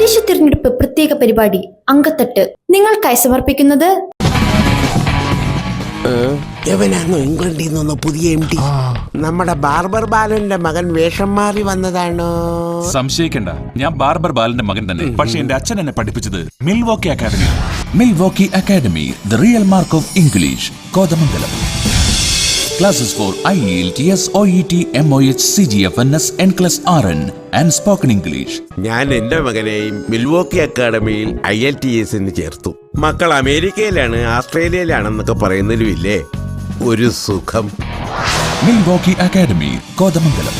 തദ്ദേശ തിരഞ്ഞെടുപ്പ് പ്രത്യേക പരിപാടി അങ്കത്തട്ട് നിങ്ങൾക്കായി സമർപ്പിക്കുന്നത് എവനാണോ ഇംഗ്ലണ്ടിൽ നിന്നൊന്ന് പുതിയ MD? നമ്മുടെ ബാർബർ ബാലന്റെ മകൻ വേഷം മാറി വന്നതാണോ? സംശയിക്കണ്ട, ഞാൻ ബാർബർ ബാലന്റെ മകൻ തന്നെ. പക്ഷെ എന്റെ അച്ഛൻ എന്നെ പഠിപ്പിച്ചത് Milwaukee academy. Milwaukee academy, the real mark of English, Kothamangalam. Classes for IELTS, OET, MOH, CGFNS, NCLEX RN and Spoken English. ഞാൻ എന്റെ മകനെയും മിൽവോക്കി അക്കാഡമിയിൽ IELTS ചേർത്തു. മക്കൾ അമേരിക്കയിലാണ്, ആസ്ട്രേലിയയിലാണെന്നൊക്കെ പറയുന്നതിലുമില്ലേ ഒരു സുഖം. Milwaukee academy, Kothamangalam.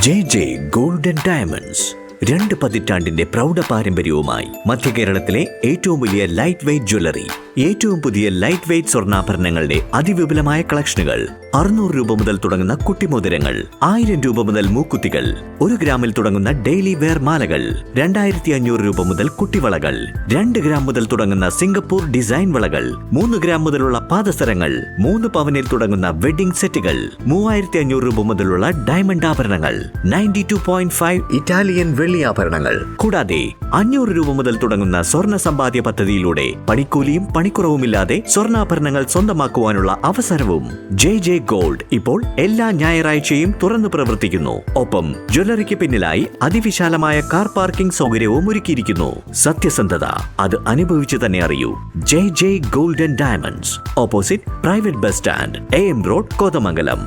JJ golden diamonds 2 പതിറ്റാണ്ടിന്റെ പ്രൗഢ പാരമ്പര്യവുമായി മധ്യ കേരളത്തിലെ ഏറ്റവും വലിയ ലൈറ്റ് വെയ്റ്റ് ജ്വല്ലറി, ഏറ്റവും പുതിയ ലൈറ്റ് വെയ്റ്റ് സ്വർണ്ണാഭരണങ്ങളുടെ അതിവിപുലമായ കളക്ഷനുകൾ. 600 രൂപ മുതൽ തുടങ്ങുന്ന കുട്ടിമോതിരങ്ങൾ, 1000 രൂപ മുതൽ മൂക്കുത്തികൾ, 1 ഗ്രാമിൽ തുടങ്ങുന്ന ഡെയിലി വെയർ മാലകൾ, 2500 രൂപ മുതൽ കുട്ടിവളകൾ, 2 ഗ്രാം മുതൽ തുടങ്ങുന്ന സിംഗപ്പൂർ ഡിസൈൻ വളകൾ, 3 ഗ്രാം മുതലുള്ള പാദസരങ്ങൾ, 3 പവനിൽ തുടങ്ങുന്ന വെഡിംഗ് സെറ്റുകൾ, 3500 രൂപ മുതലുള്ള ഡയമണ്ട് ആഭരണങ്ങൾ, 92.5 ഇറ്റാലിയൻ വെള്ളിയാഭരണങ്ങൾ, കൂടാതെ 500 രൂപ മുതൽ തുടങ്ങുന്ന സ്വർണ്ണ സമ്പാദ്യ പദ്ധതിയിലൂടെ പണിക്കൂലിയും പണിക്കുറവുമില്ലാതെ സ്വർണ്ണാഭരണങ്ങൾ സ്വന്തമാക്കുവാനുള്ള അവസരവും. JJ ഗോൾഡ് ഇപ്പോൾ എല്ലാ ഞായറാഴ്ചയും തുറന്നു പ്രവർത്തിക്കുന്നു. ഒപ്പം ജ്വല്ലറിക്ക് പിന്നിലായി അതിവിശാലമായ കാർ പാർക്കിംഗ് സൗകര്യവും ഒരുക്കിയിരിക്കുന്നു. സത്യസന്ധത അത് അനുഭവിച്ചു തന്നെ അറിയൂ. JJ golden diamonds, opposite private bus stand, AM road, Kothamangalam.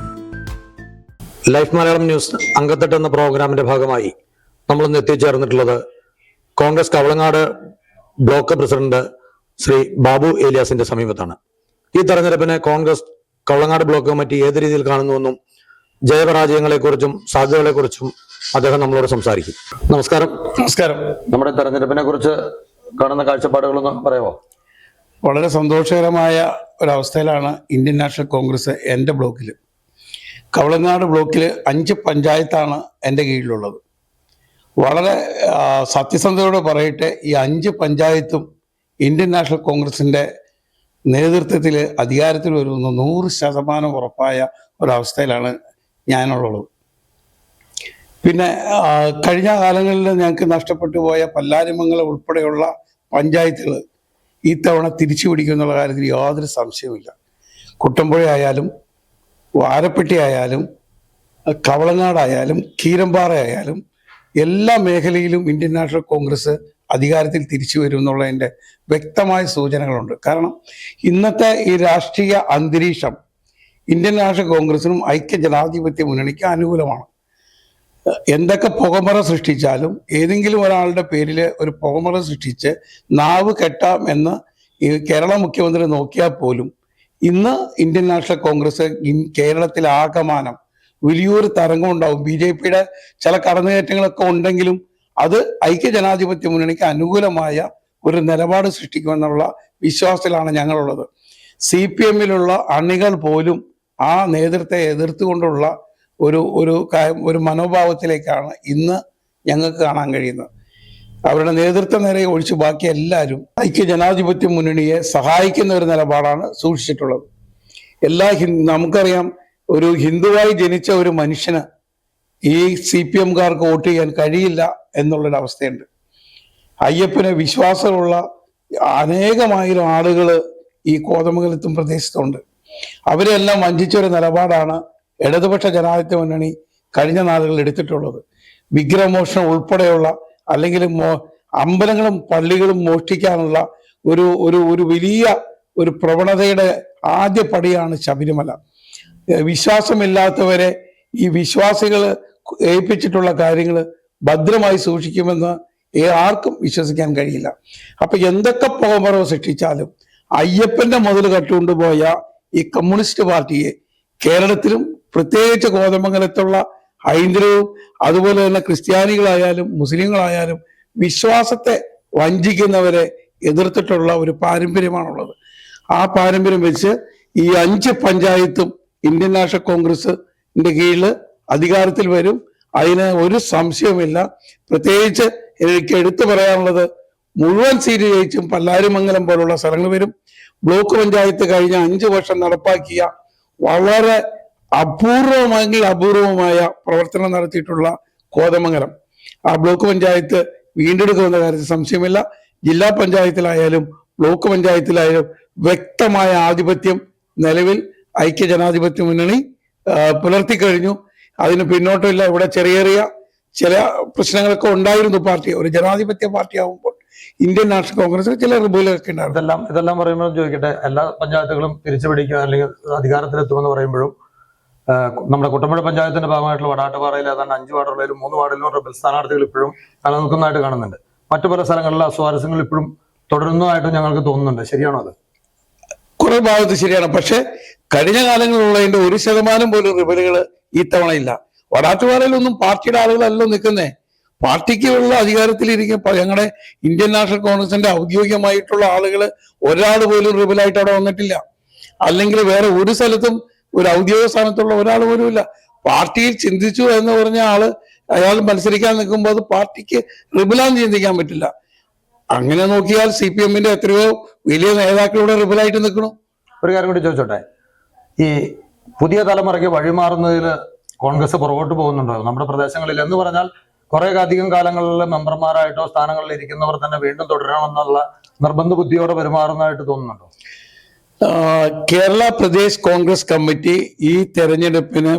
Life Malayalam news Ankathattu എന്ന പ്രോഗ്രാമിന്റെ ഭാഗമായി നമ്മളിന്ന് എത്തിച്ചേർന്നിട്ടുള്ളത് കോൺഗ്രസ് കവളങ്ങാട് ബ്ലോക്ക് പ്രസിഡന്റ് ശ്രീ ബാബു ഏലിയാസിന്റെ സമീപത്താണ്. ഈ തെരഞ്ഞെടുപ്പിനെ കോൺഗ്രസ് കവളങ്ങാട് ബ്ലോക്ക് കമ്മിറ്റി ഏത് രീതിയിൽ കാണുന്നുവെന്നും ജയപരാജയങ്ങളെക്കുറിച്ചും സാധ്യതകളെക്കുറിച്ചും അദ്ദേഹം നമ്മളോട് സംസാരിക്കും. നമസ്കാരം. നമസ്കാരം. നമ്മുടെ തെരഞ്ഞെടുപ്പിനെ കുറിച്ച് കാണുന്ന കാഴ്ചപ്പാടുകളൊന്ന് പറയാമോ? വളരെ സന്തോഷകരമായ ഒരവസ്ഥയിലാണ് ഇന്ത്യൻ നാഷണൽ കോൺഗ്രസ് എൻ്റെ ബ്ലോക്കിൽ. കവളങ്ങാട് ബ്ലോക്കിൽ 5 പഞ്ചായത്താണ് എൻ്റെ കീഴിലുള്ളത്. വളരെ സത്യസന്ധതയോടെ പറയട്ടെ, ഈ 5 പഞ്ചായത്തും ഇന്ത്യൻ നാഷണൽ കോൺഗ്രസിൻ്റെ നേതൃത്വത്തിൽ അധികാരത്തിൽ വരുന്ന 100% ഉറപ്പായ ഒരവസ്ഥയിലാണ് ഞാനുള്ളത്. പിന്നെ കഴിഞ്ഞ കാലങ്ങളിൽ ഞങ്ങൾക്ക് നഷ്ടപ്പെട്ടു പോയ പല്ലാരിമംഗലം ഉൾപ്പെടെയുള്ള പഞ്ചായത്തുകൾ ഈ തവണ തിരിച്ചു പിടിക്കുമെന്നുള്ള കാര്യത്തിൽ യാതൊരു സംശയവുമില്ല. കുട്ടമ്പുഴ ആയാലും, വാരപ്പെട്ടി ആയാലും, കവളങ്ങാടായാലും, കീരമ്പാറ ആയാലും എല്ലാ മേഖലയിലും ഇന്ത്യൻ നാഷണൽ കോൺഗ്രസ് അധികാരത്തിൽ തിരിച്ചു വരും എന്നുള്ളതിൻ്റെ വ്യക്തമായ സൂചനകളുണ്ട്. കാരണം ഇന്നത്തെ ഈ രാഷ്ട്രീയ അന്തരീക്ഷം ഇന്ത്യൻ നാഷണൽ കോൺഗ്രസിനും ഐക്യ ജനാധിപത്യ മുന്നണിക്ക് അനുകൂലമാണ്. എന്തൊക്കെ പുകമറ സൃഷ്ടിച്ചാലും ഏതെങ്കിലും ഒരാളുടെ പേരിൽ ഒരു പുകമറ സൃഷ്ടിച്ച് നാവ് കെട്ടാം എന്ന് ഈ കേരള മുഖ്യമന്ത്രി നോക്കിയാൽ പോലും ഇന്ന് ഇന്ത്യൻ നാഷണൽ കോൺഗ്രസ് കേരളത്തിൽ ആകമാനം വലിയൊരു തരംഗം ഉണ്ടാവും. BJPയുടെ ചില കടന്നുകയറ്റങ്ങളൊക്കെ ഉണ്ടെങ്കിലും അത് ഐക്യ ജനാധിപത്യ മുന്നണിക്ക് അനുകൂലമായ ഒരു നിലപാട് സൃഷ്ടിക്കുമെന്നുള്ള വിശ്വാസത്തിലാണ് ഞങ്ങളുള്ളത്. CPMലുള്ള അണികൾ പോലും ആ നേതൃത്വത്തെ എതിർത്തുകൊണ്ടുള്ള ഒരു മനോഭാവത്തിലേക്കാണ് ഇന്ന് ഞങ്ങൾക്ക് കാണാൻ കഴിയുന്നത്. അവരുടെ നേതൃത്വ നിരയെ ഒഴിച്ച് ബാക്കി എല്ലാവരും ഐക്യ ജനാധിപത്യ മുന്നണിയെ സഹായിക്കുന്ന ഒരു നിലപാടാണ് സൂക്ഷിച്ചിട്ടുള്ളത്. നമുക്കറിയാം, ഒരു ഹിന്ദുവായി ജനിച്ച ഒരു മനുഷ്യന് ഈ CPMകാർക്ക് വോട്ട് ചെയ്യാൻ കഴിയില്ല എന്നുള്ളൊരവസ്ഥയുണ്ട്. അയ്യപ്പന് വിശ്വാസമുള്ള അനേകമായിരം ആളുകൾ ഈ കോതമംഗലത്തും പ്രദേശത്തുണ്ട്. അവരെല്ലാം വഞ്ചിച്ചൊരു നിലപാടാണ് ഇടതുപക്ഷ ജനാധിപത്യ മുന്നണി കഴിഞ്ഞ നാളുകളിൽ എടുത്തിട്ടുള്ളത്. വിഗ്രഹമോഷണം ഉൾപ്പെടെയുള്ള അല്ലെങ്കിൽ അമ്പലങ്ങളും പള്ളികളും മോഷ്ടിക്കാനുള്ള ഒരു വലിയ ഒരു പ്രവണതയുടെ ആദ്യ പടിയാണ് ശബരിമല. വിശ്വാസമില്ലാത്തവരെ ഈ വിശ്വാസികൾ ഏൽപ്പിച്ചിട്ടുള്ള കാര്യങ്ങൾ ഭദ്രമായി സൂക്ഷിക്കുമെന്ന് ആർക്കും വിശ്വസിക്കാൻ കഴിയില്ല. അപ്പൊ എന്തൊക്കെ പുകമറവ് സൃഷ്ടിച്ചാലും അയ്യപ്പന്റെ മുതൽ കട്ടുകൊണ്ടുപോയ ഈ കമ്മ്യൂണിസ്റ്റ് പാർട്ടിയെ കേരളത്തിലും പ്രത്യേകിച്ച് കോതമംഗലത്തുള്ള ഹൈന്ദവരും അതുപോലെ തന്നെ ക്രിസ്ത്യാനികളായാലും മുസ്ലിങ്ങളായാലും വിശ്വാസത്തെ വഞ്ചിക്കുന്നവരെ എതിർത്തിട്ടുള്ള ഒരു പാരമ്പര്യമാണുള്ളത്. ആ പാരമ്പര്യം വെച്ച് ഈ 5 പഞ്ചായത്തും ഇന്ത്യൻ നാഷണൽ കോൺഗ്രസിന്റെ കീഴിൽ അധികാരത്തിൽ വരും. അതിന് ഒരു സംശയവുമില്ല. പ്രത്യേകിച്ച് എനിക്ക് എടുത്തു പറയാനുള്ളത്, മുഴുവൻ സീറ്റ് ജയിച്ചും പല്ലാരിമംഗലം പോലുള്ള സ്ഥലങ്ങൾ വരും. ബ്ലോക്ക് പഞ്ചായത്ത് കഴിഞ്ഞ 5 വർഷം നടപ്പാക്കിയ വളരെ അപൂർവമായ പ്രവർത്തനം നടത്തിയിട്ടുള്ള കോതമംഗലം ആ ബ്ലോക്ക് പഞ്ചായത്ത് വീണ്ടെടുക്കുമെന്ന കാര്യത്തിൽ സംശയമില്ല. ജില്ലാ പഞ്ചായത്തിലായാലും ബ്ലോക്ക് പഞ്ചായത്തിലായാലും വ്യക്തമായ ആധിപത്യം നിലവിൽ ഐക്യ ജനാധിപത്യ മുന്നണി പുലർത്തിക്കഴിഞ്ഞു. അതിന് പിന്നോട്ടില്ല. ഇവിടെ ചെറിയ ചില പ്രശ്നങ്ങളൊക്കെ ഉണ്ടായിരുന്നു. പാർട്ടി ഒരു ജനാധിപത്യ പാർട്ടി ആകുമ്പോൾ ഇന്ത്യൻ നാഷണൽ കോൺഗ്രസിൽ ചില റിബലുകളൊക്കെ ഉണ്ടായിരുന്നു. ഇതെല്ലാം പറയുമ്പോൾ ചോദിക്കട്ടെ, എല്ലാ പഞ്ചായത്തുകളും തിരിച്ചു പിടിക്കുക അല്ലെങ്കിൽ അധികാരത്തിലെത്തുമെന്ന് പറയുമ്പോഴും നമ്മുടെ കുട്ടമ്പുഴ പഞ്ചായത്തിന്റെ ഭാഗമായിട്ടുള്ള വടാട്ടുപാറയിൽ ഏതാണ്ട് 5 വാർഡുകളിലും 3 വാർഡിലും റിബൽ സ്ഥാനാർത്ഥികൾ ഇപ്പോഴും നിലനിൽക്കുന്നതായിട്ട് കാണുന്നുണ്ട്. മറ്റു പല സ്ഥലങ്ങളിലെ അസ്വാരസ്യങ്ങൾ ഇപ്പോഴും തുടരുന്നതായിട്ട് ഞങ്ങൾക്ക് തോന്നുന്നുണ്ട്. ശരിയാണോ അത്? കുറെ ഭാഗത്ത് ശരിയാണ്. പക്ഷെ കഴിഞ്ഞ കാലങ്ങളിലുള്ളതിന്റെ 1% പോലും റിബലുകൾ ഈ തവണ ഇല്ല. വടാട്ടുപാറയിലൊന്നും പാർട്ടിയുടെ ആളുകളല്ലോ നിൽക്കുന്നേ. പാർട്ടിക്കുള്ള അധികാരത്തിലിരിക്കും ഞങ്ങളുടെ ഇന്ത്യൻ നാഷണൽ കോൺഗ്രസിന്റെ ഔദ്യോഗികമായിട്ടുള്ള ആളുകൾ ഒരാൾ പോലും റിബലായിട്ട് അവിടെ വന്നിട്ടില്ല. അല്ലെങ്കിൽ വേറെ ഒരു സ്ഥലത്തും ഒരു ഔദ്യോഗിക സ്ഥാനത്തുള്ള ഒരാൾ പോലും ഇല്ല. പാർട്ടിയിൽ ചിന്തിച്ചു എന്ന് പറഞ്ഞ അയാൾ മത്സരിക്കാൻ നിൽക്കുമ്പോൾ അത് പാർട്ടിക്ക് റിബലാന്ന് ചിന്തിക്കാൻ പറ്റില്ല. അങ്ങനെ നോക്കിയാൽ CPM-ന്റെ എത്രയോ വലിയ നേതാക്കളുടെ റിബലായിട്ട് നിൽക്കണം. ഒരു കാര്യം കൂടി ചോദിച്ചോട്ടെ, ഈ പുതിയ തലമുറയ്ക്ക് വഴിമാറുന്നതിൽ കോൺഗ്രസ് പുറകോട്ട് പോകുന്നുണ്ടോ നമ്മുടെ പ്രദേശങ്ങളിൽ? എന്ന് പറഞ്ഞാൽ കുറെ അധികം കാലങ്ങളിൽ മെമ്പർമാരായിട്ടോ സ്ഥാനങ്ങളിൽ ഇരിക്കുന്നവർ തന്നെ വീണ്ടും തുടരണമെന്നുള്ള നിർബന്ധ ബുദ്ധിയോടെ പെരുമാറുന്നതായിട്ട് തോന്നുന്നുണ്ടോ? കേരള പ്രദേശ് കോൺഗ്രസ് കമ്മിറ്റി ഈ തെരഞ്ഞെടുപ്പിന്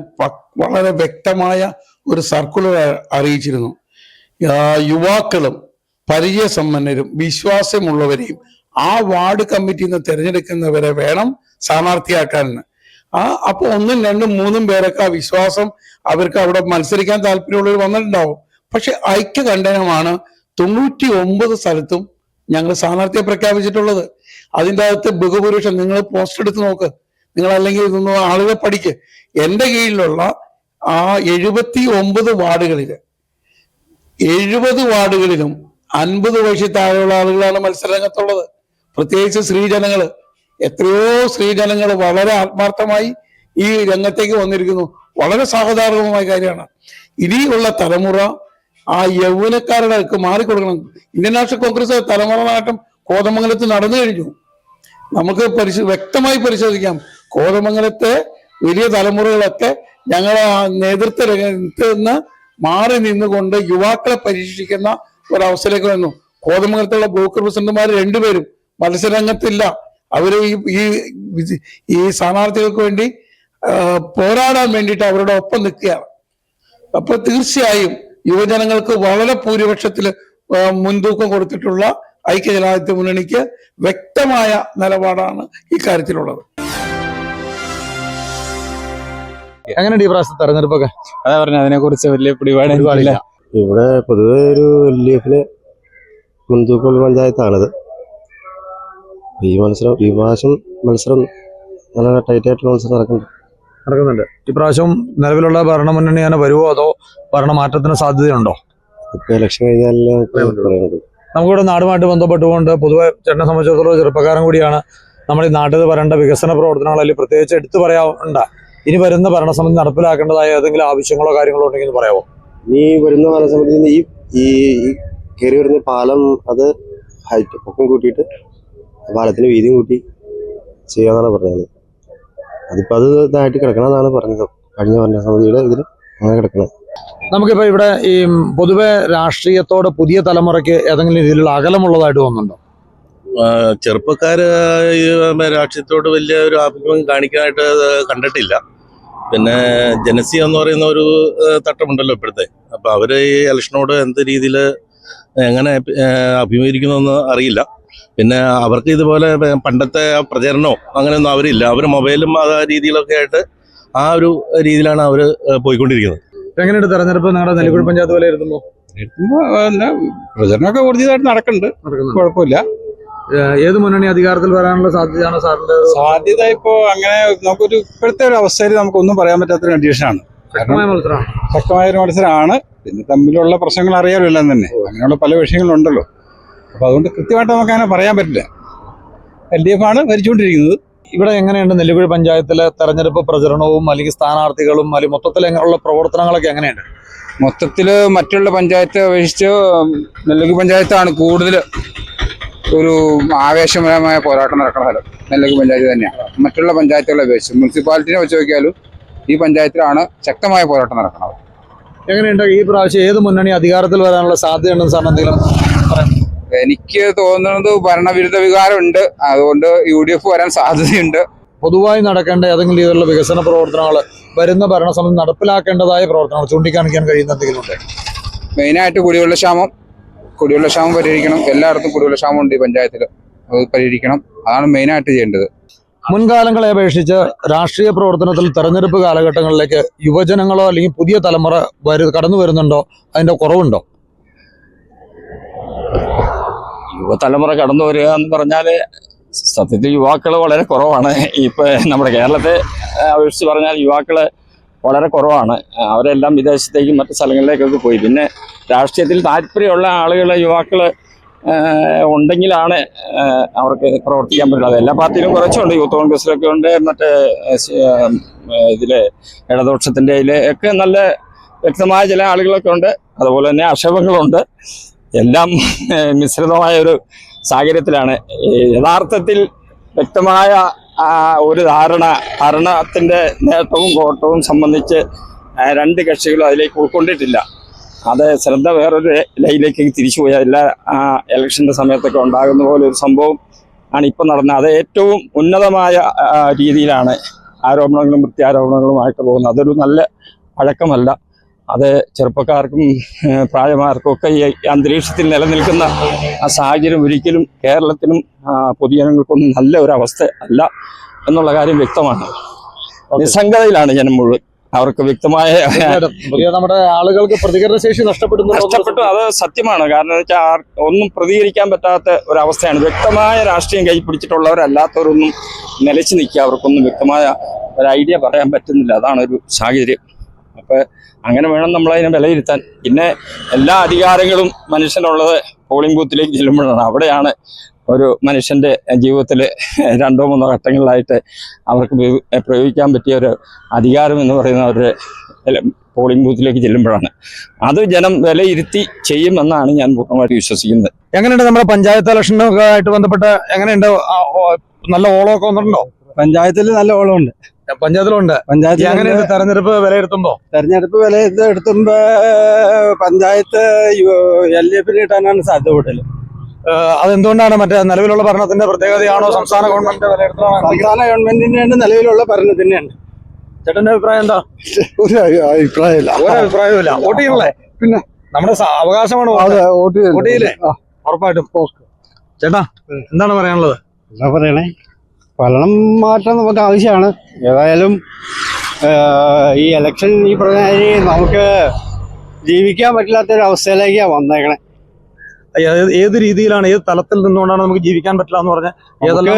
വളരെ വ്യക്തമായ ഒരു സർക്കുലർ അറിയിച്ചിരുന്നു. യുവാക്കളും പരിചയസമ്പന്നരും വിശ്വാസമുള്ളവരെയും ആ വാർഡ് കമ്മിറ്റിയിൽ നിന്ന് തിരഞ്ഞെടുക്കുന്നവരെ വേണം സ്ഥാനാർത്ഥിയാക്കാനെന്ന്. അപ്പൊ 1, 2, 3 പേരൊക്കെ ആ വിശ്വാസം അവർക്ക് അവിടെ മത്സരിക്കാൻ താല്പര്യമുള്ളവർ വന്നിട്ടുണ്ടാവും. പക്ഷെ ഐക്യകണ്ഠനമാണ് 99 സ്ഥലത്തും ഞങ്ങൾ സ്ഥാനാർത്ഥിയെ പ്രഖ്യാപിച്ചിട്ടുള്ളത്. അതിൻ്റെ അകത്ത് ബഹുഭൂരിപക്ഷം നിങ്ങൾ പോസ്റ്റ് എടുത്ത് നോക്ക്, നിങ്ങൾ അല്ലെങ്കിൽ ഇതൊന്നും ആളുകളെ പഠിക്ക്. എൻ്റെ കീഴിലുള്ള ആ 79 വാർഡുകളില് 70 വാർഡുകളിലും 50 വയസ്സിൽ താഴെയുള്ള ആളുകളാണ് മത്സരരംഗത്തുള്ളത്. പ്രത്യേകിച്ച് സ്ത്രീജനങ്ങള്, എത്രയോ സ്ത്രീജനങ്ങൾ വളരെ ആത്മാർത്ഥമായി ഈ രംഗത്തേക്ക് വന്നിരിക്കുന്നു. വളരെ സാധാരണമായ കാര്യമാണ്. ഇനിയുള്ള തലമുറ ആ യൗവനക്കാരുടെ മാറിക്കൊടുക്കണം. ഇന്ത്യൻ നാഷണൽ കോൺഗ്രസ് തലമുറ നാട്ടം കോതമംഗലത്ത് നടന്നു കഴിഞ്ഞു. നമുക്ക് വ്യക്തമായി പരിശോധിക്കാം. കോതമംഗലത്തെ വലിയ തലമുറകളൊക്കെ ഞങ്ങളെ നേതൃത്വ രംഗത്ത് നിന്ന് മാറി നിന്നുകൊണ്ട് യുവാക്കളെ പരീക്ഷിക്കുന്ന ഒരവസ്ഥയിലേക്ക് വന്നു. കോതമംഗലത്തുള്ള ബ്ലോക്ക് പ്രസിഡന്റുമാർ 2 പേരും മത്സരരംഗത്തില്ല. അവര് ഈ സ്ഥാനാർത്ഥികൾക്ക് വേണ്ടി പോരാടാൻ വേണ്ടിയിട്ട് അവരുടെ ഒപ്പം നിൽക്കുകയാണ്. അപ്പൊ തീർച്ചയായും യുവജനങ്ങൾക്ക് വളരെ ഭൂരിപക്ഷത്തിൽ മുൻതൂക്കം കൊടുത്തിട്ടുള്ള ഐക്യ ജനാധിപത്യ മുന്നണിക്ക് വ്യക്തമായ നിലപാടാണ് ഇക്കാര്യത്തിലുള്ളത്. എങ്ങനെയുണ്ട് ഈ പ്രാവശ്യത്തെ തെരഞ്ഞെടുപ്പൊക്കെ? അതാ പറഞ്ഞ അതിനെ കുറിച്ച് വലിയ പിടിപാടില്ല. ഇവിടെ പൊതുവെ ഒരു LDF-ന് മുൻതൂക്കമുള്ള പഞ്ചായത്താണിത്. ഈ പ്രാവശ്യം മത്സരം നല്ല ടൈറ്റായിട്ടുള്ള മത്സരം നടക്കുന്നുണ്ട്. ഇപ്രാവശ്യം നിലവിലുള്ള ഭരണമുന്നണിയാണ് വരുമോ അതോ ഭരണമാറ്റത്തിന് സാധ്യതയുണ്ടോ? ഇപ്പൊ ഇലക്ഷൻ കഴിഞ്ഞാലേ പറയുന്നത്. നമുക്കിവിടെ നാടുമായിട്ട് ബന്ധപ്പെട്ടുകൊണ്ട് പൊതുവെ ചേട്ടനെ സംബന്ധിച്ചിടത്തോളം ചെറുപ്പക്കാരൻ കൂടിയാണ്. നമ്മൾ ഈ നാട്ടിൽ വരേണ്ട വികസന പ്രവർത്തനങ്ങളിൽ പ്രത്യേകിച്ച് എടുത്തു പറയാറുണ്ട്. ഇനി വരുന്ന ഭരണസമിതി നടപ്പിലാക്കേണ്ടതായ ഏതെങ്കിലും ആവശ്യങ്ങളോ കാര്യങ്ങളോ ഉണ്ടെങ്കിൽ പറയാമോ? ഇനി വരുന്ന ഭരണസമിതി ഈ കയറി വരുന്ന പാലം അത് ഹൈറ്റ് പൊക്കം കൂട്ടിയിട്ട് പാലത്തിന് വീതിയും കൂട്ടി ചെയ്യാന്നാണ് പറഞ്ഞത്. അതിപ്പോ അത് ഇതായിട്ട് കിടക്കണമെന്നാണ് പറഞ്ഞത്. കഴിഞ്ഞ ഭരണസമിതിയുടെ ഇതിൽ അങ്ങനെ കിടക്കണം. നമുക്കിപ്പോ ഇവിടെ ഈ പൊതുവെ രാഷ്ട്രീയത്തോട് പുതിയ തലമുറയ്ക്ക് ഏതെങ്കിലും രീതിയിലുള്ള അകലമുള്ളതായിട്ട് തോന്നുന്നുണ്ടോ? ചെറുപ്പക്കാര് രാഷ്ട്രീയത്തോട് വലിയ ഒരു ആഭിമുഖ്യം കാണിക്കാനായിട്ട് കണ്ടിട്ടില്ല. പിന്നെ ജനസി എന്ന് പറയുന്ന ഒരു തട്ടമുണ്ടല്ലോ ഇപ്പോഴത്തെ. അപ്പൊ അവര് ഈ ഇലക്ഷനോട് എന്ത് രീതിയിൽ എങ്ങനെ അഭിമുഖീകരിക്കുന്നതെന്ന് അറിയില്ല. പിന്നെ അവർക്ക് ഇതുപോലെ പണ്ടത്തെ പ്രചരണമോ അങ്ങനെയൊന്നും അവരില്ല. അവർ മൊബൈലും ആ രീതിയിലൊക്കെ ആയിട്ട് ആ ഒരു രീതിയിലാണ് അവർ പോയിക്കൊണ്ടിരിക്കുന്നത്. എങ്ങനെയുണ്ട് തെരഞ്ഞെടുപ്പ് നിങ്ങളുടെ നെല്ലിക്കുഴി പഞ്ചായത്ത് വിലയിരുത്തുമ്പോൾ? പ്രചരണമൊക്കെ ഊർജിതമായിട്ട് നടക്കുന്നുണ്ട്, കുഴപ്പമില്ല. ഏത് മുന്നണി അധികാരത്തിൽ വരാനുള്ള സാധ്യതയാണ് സാറിന്റെ? സാധ്യത ഇപ്പോ അങ്ങനെ നമുക്കൊരു ഇപ്പോഴത്തെ ഒരു അവസ്ഥയിൽ നമുക്കൊന്നും പറയാൻ പറ്റാത്തൊരു കണ്ടീഷനാണ്. ശക്തമായ ഒരു മത്സരമാണ്. പിന്നെ തമ്മിലുള്ള പ്രശ്നങ്ങൾ അറിയാമല്ലോ എല്ലാം തന്നെ. അങ്ങനെയുള്ള പല വിഷയങ്ങളുണ്ടല്ലോ. അപ്പൊ അതുകൊണ്ട് കൃത്യമായിട്ട് നമുക്ക് അങ്ങനെ പറയാൻ പറ്റില്ല. LDF ആണ് ഭരിച്ചുകൊണ്ടിരിക്കുന്നത്. ഇവിടെ എങ്ങനെയുണ്ട് നെല്ലിക്കുഴി പഞ്ചായത്തിലെ തെരഞ്ഞെടുപ്പ് പ്രചരണവും അല്ലെങ്കിൽ സ്ഥാനാർത്ഥികളും അല്ലെങ്കിൽ മൊത്തത്തിൽ എങ്ങനെയുള്ള പ്രവർത്തനങ്ങളൊക്കെ എങ്ങനെയുണ്ട്? മൊത്തത്തിൽ മറ്റുള്ള പഞ്ചായത്തെ അപേക്ഷിച്ച് നെല്ലിക്കുഴി പഞ്ചായത്താണ് കൂടുതൽ ഒരു ആവേശപരമായ പോരാട്ടം നടക്കുന്ന സ്ഥലം. നെല്ലിക്കുഴി പഞ്ചായത്ത് തന്നെയാണ് മറ്റുള്ള പഞ്ചായത്തുകളെ അപേക്ഷിച്ച്. മുനിസിപ്പാലിറ്റിനെ വെച്ച് നോക്കിയാലും ഈ പഞ്ചായത്തിലാണ് ശക്തമായ പോരാട്ടം നടക്കുന്നത്. എങ്ങനെയുണ്ട് ഈ പ്രാവശ്യം ഏത് മുന്നണി അധികാരത്തിൽ വരാനുള്ള സാധ്യതയുണ്ടെന്ന് സാറിന് എന്തെങ്കിലും പറയാം? എനിക്ക് തോന്നുന്നത് ഭരണവിരുദ്ധ വികാരമുണ്ട്, അതുകൊണ്ട് UDF വരാൻ സാധ്യതയുണ്ട്. പൊതുവായി നടക്കേണ്ട ഏതെങ്കിലും രീതിയിലുള്ള വികസന പ്രവർത്തനങ്ങൾ വരുന്ന ഭരണസമിതി നടപ്പിലാക്കേണ്ടതായ പ്രവർത്തനങ്ങൾ ചൂണ്ടിക്കാണിക്കാൻ കഴിയുന്ന എന്തെങ്കിലും ഉണ്ട്? മെയിനായിട്ട് കുടിവെള്ള ക്ഷാമം പരിഹരിക്കണം. എല്ലായിടത്തും കുടിവെള്ള ക്ഷാമം ഉണ്ട് ഈ പഞ്ചായത്തിൽ, അത് പരിഹരിക്കണം. അതാണ് മെയിനായിട്ട് ചെയ്യേണ്ടത്. മുൻകാലങ്ങളെ അപേക്ഷിച്ച് രാഷ്ട്രീയ പ്രവർത്തനത്തിൽ തെരഞ്ഞെടുപ്പ് കാലഘട്ടങ്ങളിലേക്ക് യുവജനങ്ങളോ അല്ലെങ്കിൽ പുതിയ തലമുറ കടന്നു വരുന്നുണ്ടോ? അതിന്റെ കുറവുണ്ടോ? യുവതലമുറ കടന്നു വരിക എന്ന് പറഞ്ഞാൽ സത്യത്തിൽ യുവാക്കൾ വളരെ കുറവാണ്. ഇപ്പോൾ നമ്മുടെ കേരളത്തെ അപേക്ഷിച്ച് പറഞ്ഞാൽ യുവാക്കൾ വളരെ കുറവാണ്. അവരെല്ലാം വിദേശത്തേക്കും മറ്റു സ്ഥലങ്ങളിലേക്കൊക്കെ പോയി. പിന്നെ രാഷ്ട്രീയത്തിൽ താല്പര്യമുള്ള ആളുകൾ യുവാക്കൾ ഉണ്ടെങ്കിലാണ് അവർക്ക് പ്രവർത്തിക്കാൻ പറ്റുള്ളത്. എല്ലാ പാർട്ടിയിലും കുറച്ചുണ്ട്, യൂത്ത് കോൺഗ്രസിലൊക്കെ ഉണ്ട്, മറ്റേ ഇതിലെ ഇടതുപക്ഷത്തിൻ്റെ ഇതിലൊക്കെ നല്ല വ്യക്തമായ ചില ആളുകളൊക്കെ ഉണ്ട്. അതുപോലെ തന്നെ അക്ഷേപങ്ങളുണ്ട്. എല്ലാം മിശ്രിതമായ ഒരു സാഹചര്യത്തിലാണ്. യഥാർത്ഥത്തിൽ വ്യക്തമായ ഒരു ഭരണത്തിൻ്റെ നേട്ടവും കോട്ടവും സംബന്ധിച്ച് രണ്ട് കക്ഷികളും അതിലേക്ക് ഉൾക്കൊണ്ടിട്ടില്ല. അത് ശ്രദ്ധ വേറൊരു ലൈനിലേക്ക് തിരിച്ചു പോയി. എല്ലാ ഇലക്ഷൻ്റെ സമയത്തൊക്കെ ഉണ്ടാകുന്ന പോലെ ഒരു സംഭവം ആണ് ഇപ്പം നടന്നത്. അത് ഏറ്റവും ഉന്നതമായ രീതിയിലാണ് ആരോപണങ്ങളും പ്രത്യാരോപണങ്ങളുമായിട്ട് പോകുന്നത്. അതൊരു നല്ല പഴക്കമല്ല. അത് ചെറുപ്പക്കാർക്കും പ്രായമാർക്കും ഒക്കെ ഈ അന്തരീക്ഷത്തിൽ നിലനിൽക്കുന്ന ആ സാഹചര്യം ഒരിക്കലും കേരളത്തിനും പൊതുജനങ്ങൾക്കൊന്നും നല്ല ഒരു അവസ്ഥ അല്ല എന്നുള്ള കാര്യം വ്യക്തമാണ്. നിസ്സംഗതയിലാണ് ജനം മുഴുവൻ. അവർക്ക് വ്യക്തമായ നമ്മുടെ ആളുകൾക്ക് പ്രതികരണ ശേഷി നഷ്ടപ്പെട്ടു. അത് സത്യമാണ്. കാരണം എന്ന് വെച്ചാൽ ഒന്നും പ്രതികരിക്കാൻ പറ്റാത്ത ഒരവസ്ഥയാണ്. വ്യക്തമായ രാഷ്ട്രീയം കൈപ്പിടിച്ചിട്ടുള്ളവരല്ലാത്തവരൊന്നും നിലച്ചു നിൽക്കുക. അവർക്കൊന്നും വ്യക്തമായ ഒരു ഐഡിയ പറയാൻ പറ്റുന്നില്ല. അതാണ് ഒരു സാഹചര്യം. അപ്പോൾ അങ്ങനെ വേണം നമ്മളതിനെ വിലയിരുത്താൻ. പിന്നെ എല്ലാ അധികാരങ്ങളും മനുഷ്യനുള്ളത് പോളിംഗ് ബൂത്തിലേക്ക് ചെല്ലുമ്പോഴാണ്. അവിടെയാണ് ഒരു മനുഷ്യൻ്റെ ജീവിതത്തിൽ 2-3 ഘട്ടങ്ങളിലായിട്ട് അവർക്ക് പ്രയോഗിക്കാൻ പറ്റിയ ഒരു അധികാരം എന്ന് പറയുന്ന ഒരു പോളിംഗ് ബൂത്തിലേക്ക് ചെല്ലുമ്പോഴാണ്. അത് ജനം വിലയിരുത്തി ചെയ്യുമെന്നാണ് ഞാൻ പൂർണ്ണമായിട്ട് വിശ്വസിക്കുന്നത്. എങ്ങനെയുണ്ട് നമ്മുടെ പഞ്ചായത്ത് ഇലക്ഷനൊക്കെ ആയിട്ട് ബന്ധപ്പെട്ട് എങ്ങനെയുണ്ട്? നല്ല ഓളമൊക്കെ വന്നിട്ടുണ്ടോ? പഞ്ചായത്തിൽ നല്ല ഓളമുണ്ട്. പഞ്ചായത്തിലുണ്ട്. എങ്ങനെയുണ്ട് തെരഞ്ഞെടുപ്പ് വിലയിരുത്തുമ്പോ പഞ്ചായത്ത് LDF കിട്ടാനാണ് സാധ്യത കൂടുതൽ. അതെന്തുകൊണ്ടാണ്? മറ്റേ നിലവിലുള്ള ഭരണത്തിന്റെ പ്രത്യേകതയാണോ? സംസ്ഥാന ഗവൺമെന്റ് വിലയിരുത്തണോ? സംസ്ഥാന ഗവൺമെന്റിന്റെ നിലവിലുള്ള ഭരണത്തിന്റെയാണ്. ചേട്ടന്റെ അഭിപ്രായം എന്താ? ഒരു അഭിപ്രായമില്ല. ഒരഭിപ്രായമില്ല. വോട്ട് ചെയ്യണല്ലേ? പിന്നെ നമ്മുടെ അവകാശമാണ്. വോട്ട് ചെയ്യില്ലേ? ഉറപ്പായിട്ടും. ചേട്ടാ എന്താണ് പറയാനുള്ളത്? എന്താ പറയണേ, ഭരണം മാറ്റം നമുക്ക് ആവശ്യമാണ്. ഏതായാലും ഈ ഇലക്ഷൻ ഈ പറഞ്ഞ നമുക്ക് ജീവിക്കാൻ പറ്റില്ലാത്തൊരവസ്ഥയിലേക്കാണ് വന്നേക്കണേ. ഏത് രീതിയിലാണ്, ഏത് തലത്തിൽ നിന്നുകൊണ്ടാണ് നമുക്ക് ജീവിക്കാൻ പറ്റില്ല എന്ന് പറഞ്ഞാൽ ഏതെല്ലാം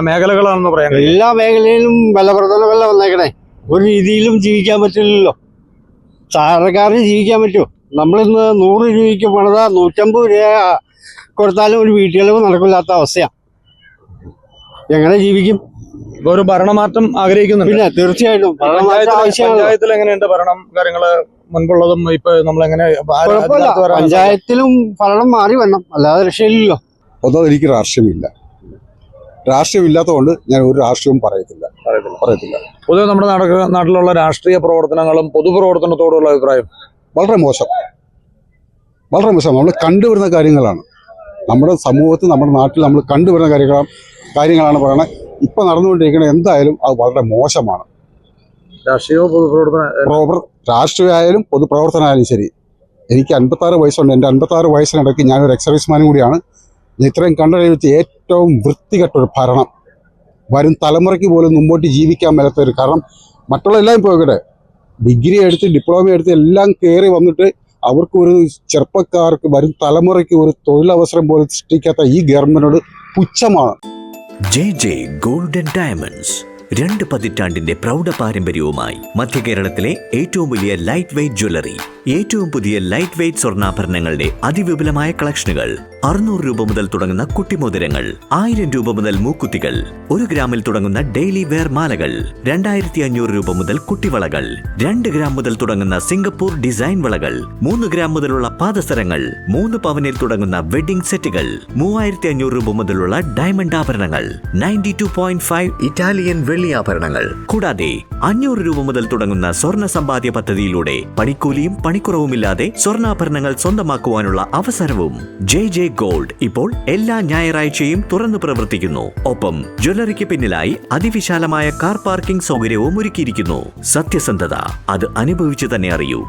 മേഖലകളാണെന്ന് പറയാം? എല്ലാ മേഖലയിലും ബലപ്രദമല്ല വന്നേക്കണേ. ഒരു രീതിയിലും ജീവിക്കാൻ പറ്റില്ലല്ലോ. സാധാരണക്കാരന് ജീവിക്കാൻ പറ്റുമോ? നമ്മളിന്ന് 100 രൂപയ്ക്ക് പണിത 150 രൂപ കൊടുത്താലും ഒരു വീട്ടുകളിവ് നടക്കില്ലാത്ത അവസ്ഥയാണ്. എങ്ങനെ ജീവിക്കും? ഒരു ഭരണമാറ്റം ആഗ്രഹിക്കുന്നുണ്ട്. പിന്നെ തീർച്ചയായിട്ടും പഞ്ചായത്തിൽ എങ്ങനെയുണ്ട് ഭരണം, കാര്യങ്ങള് മുൻപുള്ളതും ഇപ്പൊ നമ്മളെങ്ങനെ? പഞ്ചായത്തിലും ഭരണം മാറി വരണം, അല്ലാതെ രക്ഷയില്ലല്ലോ. ഒന്നും എനിക്ക് രാഷ്ട്രീയമില്ലാത്തതുകൊണ്ട് ഞാൻ ഒരു രാഷ്ട്രീയവും പറയത്തില്ല. പൊതുവെ നമ്മുടെ നാട്ടിലുള്ള രാഷ്ട്രീയ പ്രവർത്തനങ്ങളും പൊതുപ്രവർത്തനത്തോടുള്ള അഭിപ്രായം വളരെ മോശം. നമ്മൾ കണ്ടുവരുന്ന കാര്യങ്ങളാണ് നമ്മുടെ സമൂഹത്തിൽ, നമ്മുടെ നാട്ടിൽ നമ്മൾ കണ്ടുവരുന്ന കാര്യങ്ങളാണ് പറയണത്. ഇപ്പൊ നടന്നുകൊണ്ടിരിക്കുന്നത് എന്തായാലും അത് വളരെ മോശമാണ്. രാഷ്ട്രീയമായാലും പൊതുപ്രവർത്തനമായാലും ശരി. എനിക്ക് 56 വയസ്സുണ്ട്. എൻ്റെ 56 വയസ്സിനിടയ്ക്ക് ഞാനൊരു എക്സർവീസ്മാനും കൂടിയാണ്. ഇത്രയും കണ്ടറിയിച്ച് ഏറ്റവും വൃത്തികെട്ടൊരു ഭരണം, വരും തലമുറയ്ക്ക് പോലും മുമ്പോട്ട് ജീവിക്കാൻ മേലാത്തൊരു. കാരണം മറ്റുള്ള എല്ലാം പോയിക്കട്ടെ, ഡിഗ്രി എടുത്ത് ഡിപ്ലോമ എടുത്ത് എല്ലാം കയറി വന്നിട്ട് അവർക്ക് ഒരു ചെറുപ്പക്കാർക്ക്, വരും തലമുറയ്ക്ക് ഒരു തൊഴിലവസരം പോലും സൃഷ്ടിക്കാത്ത ഈ ഗവൺമെന്റിനോട് പുച്ഛമാണ്. JJ ഗോൾഡൻ ഡയമണ്ട്സ് 2 പതിറ്റാണ്ടിന്റെ പ്രൗഢ പാരമ്പര്യവുമായി മധ്യ കേരളത്തിലെ ഏറ്റവും വലിയ ലൈറ്റ് വെയ്റ്റ് ജ്വല്ലറി. ഏറ്റവും പുതിയ ലൈറ്റ് വെയ്റ്റ് സ്വർണ്ണാഭരണങ്ങളുടെ അതിവിപുലമായ കളക്ഷനുകൾ. 600 രൂപ മുതൽ തുടങ്ങുന്ന കുട്ടിമോതിരങ്ങൾ, 1000 രൂപ മുതൽ മൂക്കുത്തികൾ, 1 ഗ്രാമിൽ തുടങ്ങുന്ന ഡെയിലി വെയർ മാലകൾ, 2500 രൂപ മുതൽ കുട്ടിവളകൾ, 2 ഗ്രാം മുതൽ തുടങ്ങുന്ന സിംഗപ്പൂർ ഡിസൈൻ വളകൾ, 3 ഗ്രാം മുതലുള്ള പാദസരങ്ങൾ, 3 പവനിൽ തുടങ്ങുന്ന വെഡിംഗ് സെറ്റുകൾ, 3500 രൂപ മുതലുള്ള ഡയമണ്ട് ആഭരണങ്ങൾ, 92.5 ഇറ്റാലിയൻ വെള്ളിയാഭരണങ്ങൾ. കൂടാതെ 500 രൂപ മുതൽ തുടങ്ങുന്ന സ്വർണ്ണ സമ്പാദ്യ പദ്ധതിയിലൂടെ പണിക്കൂലിയും പണിക്കുറവുമില്ലാതെ സ്വർണ്ണാഭരണങ്ങൾ സ്വന്തമാക്കുവാനുള്ള അവസരവും. ജെ ഗോൾഡ് ഇപ്പോൾ എല്ലാ ഞായറാഴ്ചയും തുറന്നു പ്രവർത്തിക്കുന്നു. ഒപ്പം ജ്വല്ലറിക്ക് പിന്നിലായി അതിവിശാലമായ കാർ പാർക്കിംഗ് സൗകര്യവും ഒരുക്കിയിരിക്കുന്നു. സത്യസന്ധത അത് അനുഭവിച്ചു തന്നെ അറിയൂ.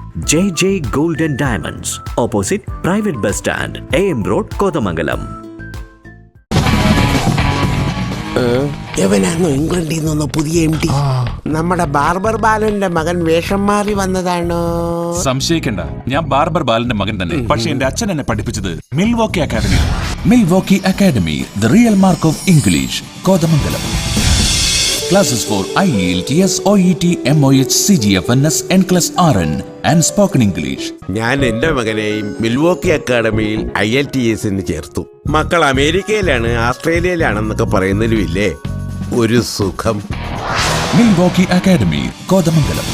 J gold and diamonds, opposite private bus stand, AM road, Kothamangalam. എവനാണോ ഇംഗ്ലണ്ടിൽ നിന്നൊന്ന് പുതിയ MD? നമ്മുടെ ബാർബർ ബാലന്റെ മകൻ വേഷം മാറി വന്നതാണോ? സംശയിക്കണ്ട, ഞാൻ ബാർബർ ബാലന്റെ മകൻ തന്നെ. പക്ഷെ എന്റെ അച്ഛൻ എന്നെ പഠിപ്പിച്ചത് Milwaukee academy. Milwaukee academy, the real mark of English, Kothamangalam. Classes for IELTS, OET, MOH, CGFNS, NCLEX RN and Spoken English. ഞാൻ എന്റെ മകനെയും മിൽവോക്കി അക്കാഡമിയിൽ IELTS ചേർത്തു. മക്കൾ അമേരിക്കയിലാണ്, ആസ്ട്രേലിയയിലാണെന്നൊക്കെ പറയുന്നതിലുമില്ലേ ഒരു സുഖം. Milwaukee academy, Kothamangalam.